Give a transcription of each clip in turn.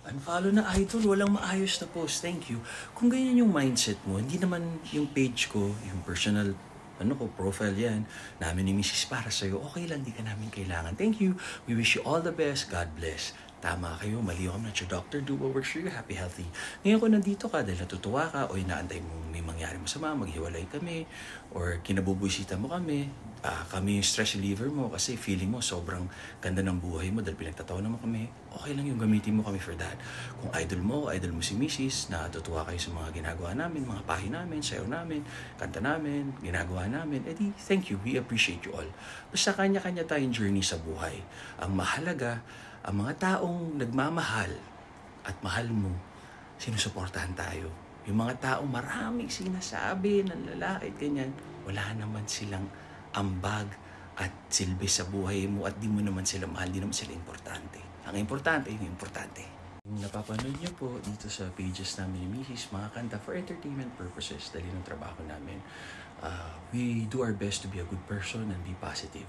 Unfollow na idol, walang maayos na post, thank you. Kung ganyan yung mindset mo, hindi naman yung page ko, yung personal profile yan, namin ni Mrs. para sa'yo, okay lang, di ka namin kailangan. Thank you, we wish you all the best, God bless. Tama kayo, mali ako na your doctor, do what works for you, happy, healthy. Ngayon kung nandito ka dahil natutuwa ka o inaantay mo may mangyari masama, maghiwalay kami, or kinabubusita mo kami yung stress reliever mo kasi feeling mo sobrang ganda ng buhay mo dahil pinagtatawanan mo kami, okay lang yung gamitin mo kami for that. Kung idol mo si Mrs., natutuwa kayo sa mga ginagawa namin, mga pahi namin, sayaw namin, kanta namin, ginagawa namin, edi thank you, we appreciate you all. Basta kanya-kanya tayong journey sa buhay. Ang mahalaga, ang mga taong nagmamahal at mahal mo, sinusuportahan tayo. Yung mga taong maraming sinasabi ng lalaki at ganyan, wala naman silang ambag at silbi sa buhay mo at di mo naman sila mahal, di naman sila importante. Ang importante, yung importante. Yung napapanood nyo po dito sa pages namin ni Mrs. mga kanta for entertainment purposes, dahil ng trabaho namin. We do our best to be a good person and be positive.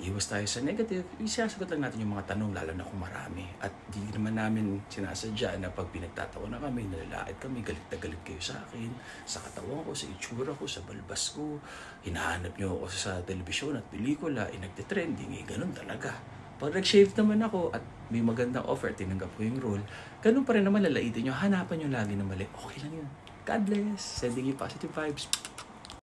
Iwas tayo sa negative, isasagot lang natin yung mga tanong, lalo na kung marami. At di naman namin sinasadya na pag pinagtatawa na kami, nalalait kami, galit na galit kayo sa akin, sa katawan ko, sa itsura ko, sa balbas ko, hinahanap nyo ako sa telebisyon at pelikula, nagtitrending, ganun talaga. Pag nag-shave naman ako at may magandang offer, tinanggap ko yung role, ganun pa rin naman lalaitin nyo, hanapan nyo lagi na mali, okay lang yun. God bless, sending you positive vibes.